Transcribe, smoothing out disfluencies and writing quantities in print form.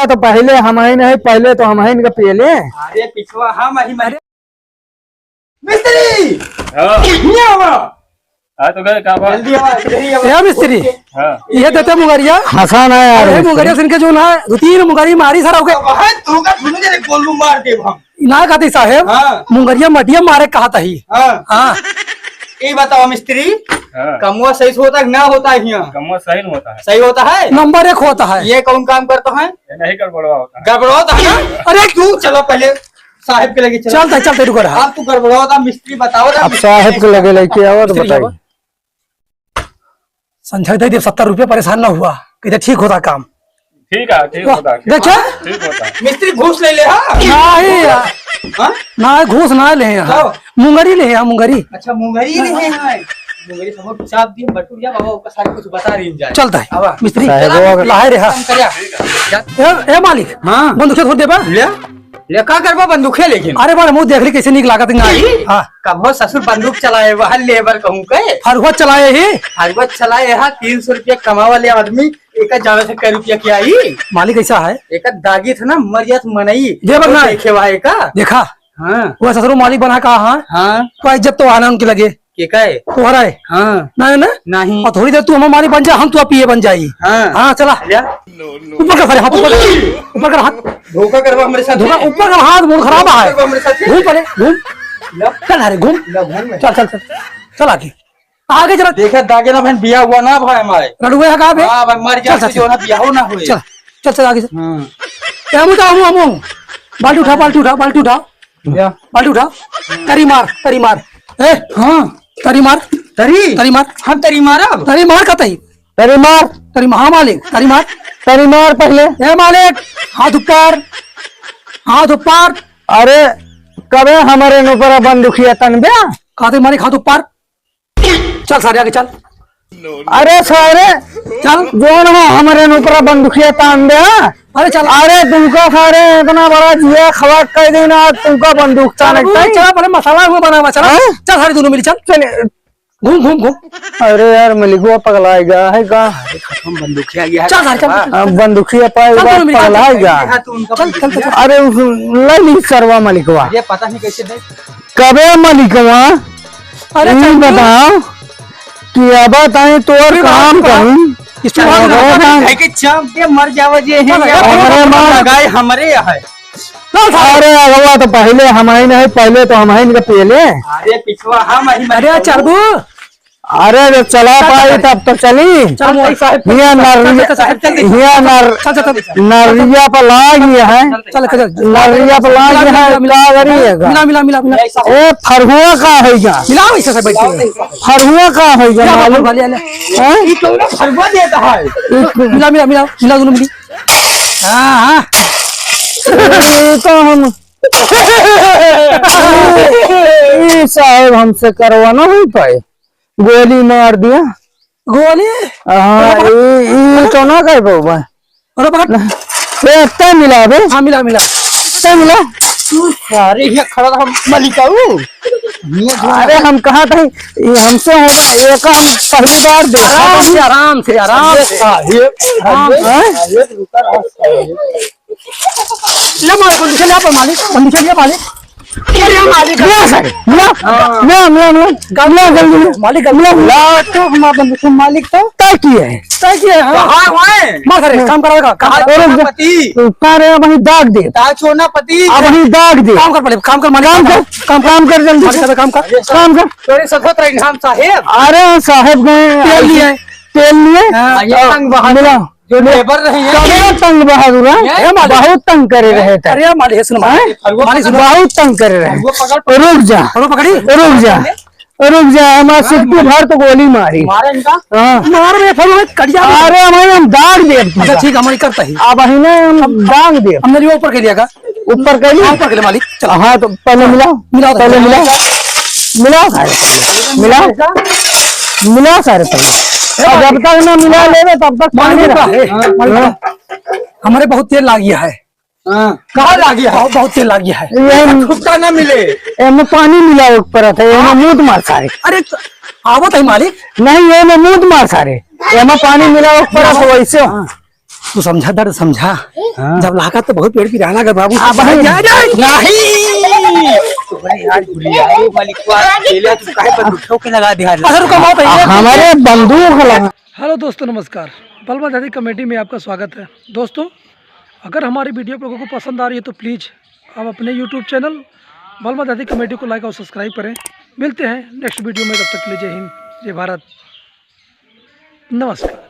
तो पहले हम ही नहीं, पहले तो हम ही इनका पहले। अरे पिछवा हम ही मरे मिस्त्री। तो गए कहाँ पर? या मिस्त्री ये देते मुंगरिया हंसा ना यार, अरे मुंगरिया सिनके जो ना तीन मुंगरी मारी सर हो गए गोलू मार दे हम ना कहते साहेब। मुंगरिया मटिया मारे कहा था ही। हाँ ये बताओ मिस्त्री, कमुआ सही से होता है ना होता है? यहाँ कमुआ सही नहीं होता है। सही होता है, नंबर 1 होता है। ये कौन काम करता है? नहीं गड़बड़वा होता है। गड़बड़ा होता है ना? अरे तू चलो पहले साहिब के लगे चलता चलते रुको रहा। अब तू गड़बड़ा होता मिस्त्री बताओ ना। अब साहेब के लगे लेके आओ तो बताइए। संजय दे 70 रुपये, परेशान ना हुआ, कहते ठीक होता काम। ठीक है, ठीक होता है, देखिए ठीक होता है। मिस्त्री घूस ले ले। ना घूस ना ले यहाँ, मुंगरी ले यहाँ मुंगरी। अच्छा मुंगरी ले हैं, मुंगरी समझ पिसाब दी बटुरिया बाबा ऊपर सारे कुछ बता रही जाए। चलता है अब मिस्त्री लाहे रे। ए मालिक हाँ बंदूक छोड़ दे बा ले का करबा बंदूके। लेकिन अरे बार मुंह देख ली कैसे निक लागत है। हाँ कभो ससुर बंदूक चलाए वह लेबर कहूँ के फरवत चलाए ही हरबत चलाए है। 300 रुपया कमा वाले आदमी एक ज्यादा से कई रुपया की आई। मालिक ऐसा है, एक दागी था ना मरियत मनई देखे वाहे का देखा। हाँ वो ससुर मालिक बना कहा। हाँ तो इज्जत तो आना उनके लगे के कहे तुम्हारा है। हाँ ना ना नहीं, और थोड़ी देर तू हमारी बन जा, हम तू पिए बन जाई। हाँ चला ऊपर कर हाथ, ऊपर कर हाथ, धोखा करवा हमारे साथ। धोखा ऊपर कर हाथ, मूड खराब है। घूम पड़े घूम चल, अरे घूम चल चल चल चल आगे आगे चला। देखा दागे ना बहन बिया हुआ ना भाई हमारे लड़ुए है कहाँ पे? हाँ भाई मर जा जो ना बिया हो ना हुए। चल चल चल आगे चल। हम बाल्टी उठा, बाल्टी उठा, बाल्टी उठा, बाल्टी उठा। तरी मार, तरी मार। ए हाँ तरी मार, तरी मार। हम तरी मारा, तरी मार का तरी, तरी मार, तरी हाँ मालिक तरी मार, तरी मार पहले। ए मालिक हाथ ऊपर, हाथ ऊपर। अरे कबे हमारे ऊपर बंदूकिया तनबे कहते मालिक हाथ ऊपर। चल सारे आगे चल। अरे सारे चल जो ना हमारे ऊपर बंदूकिया तान दे। अरे चल। अरे तुमका सारे इतना बड़ा जिया खवाक कर देना, तुमका बंदूक तानता है। चला पहले मसाला हुआ बना हुआ। चल चल सारे दोनों मिली चल चल घूम घूम घूम। अरे यार मलिकुआ पगलाएगा है का? हम बंदूकिया गया चल सारे चल बंदूकिया पाएगा पगलाएगा। चल चल चल। अरे लली सरवा मलिकुआ ये पता नहीं कैसे दे कबे मलिकुआ। अरे बताओ कि अब ताई तोर काम करूं के चाप के मर जावे जे है लगाए हमारे है। अरे अगवा तो पहले हम ही नहीं, पहले तो हम ही इनका पहले। अरे पिछवा हम ही। अरे चरबू अरे जब चला पाई तब तो चली। नरिया पर लाग है, नरिया पर लाग है। मिला मिला मिला मिला। ए फरहुआ का है क्या? मिला वैसे से बैठे फरहुआ का है क्या मालूम? फरवा देता है। मिला मिला मिला मिला दोनों मिली। हाँ हाँ तो हम साहब हमसे करवाना नहीं पाए, गोली मार दिया। गोली हाँ तो ना कर पाओ। अरे पकड़ मिला बे। हाँ मिला मिला मिला। अरे ये खड़ा हम मलिका हूँ। अरे हम कहा था हमसे होगा एक, हम पहली बार देखा। आराम से आराम से ले मालिक बंदूक ले आप मालिक, बंदूक ले मालिक। मालिक मालिक मालिक तो तय किए है, तय किए है। काम कराएगा वही दाग दे, छोड़ना पति वही दाग दे। काम कर पड़े, काम कर मालिक, काम कर जल्दी, काम कर। तेरे सखत रही साहेब। अरे साहेब गए तेल लिए, मिला जो लेबर रहे हैं तंग बहादुर बहुत तंग करे रहे थे। अरे मालिक सुन मालिक बहुत तंग करे रहे। रुक जा, पकड़ी रुक जा, रुक जा। हमारे सिक्की भर तो गोली मारी। मार में कड़िया। अरे हमारे हम दाग दे। अच्छा ठीक है हमारी करता ही। अब हम दाग दे। हमने ऊपर के लिया का, ऊपर कर लिया, ऊपर के लिए मालिक। चलो हाँ तो पहले मिलाओ, मिलाओ पहले मिलाओ, मिलाओ सारे, मिलाओ मिलाओ सारे पहले। जब तक ना मिला ले तब तक पानी हमारे बहुत तेल लाग गया है। कहाँ लाग गया? बहुत तेल लाग गया है। ये ना मिले एमे पानी मिला ऊपर था, एमे मूत मार सारे। अरे आवत है मालिक। नहीं एमे मूत मार सारे, एमे पानी मिला ऊपर वैसे। तू समझा दर्द समझा। जब लागा तो बहुत पेड़ पिराना कर बाबू। हमारे बंदूक लगा। हेलो दोस्तों, नमस्कार। बलवा दादी कमेटी में आपका स्वागत है। दोस्तों, अगर हमारी वीडियो आप लोगों को पसंद आ रही है तो प्लीज़ आप अपने यूट्यूब चैनल बलवा दादी कमेटी को लाइक और सब्सक्राइब करें। मिलते हैं नेक्स्ट वीडियो में, तब तक के लिए जय हिंद, जय भारत, नमस्कार।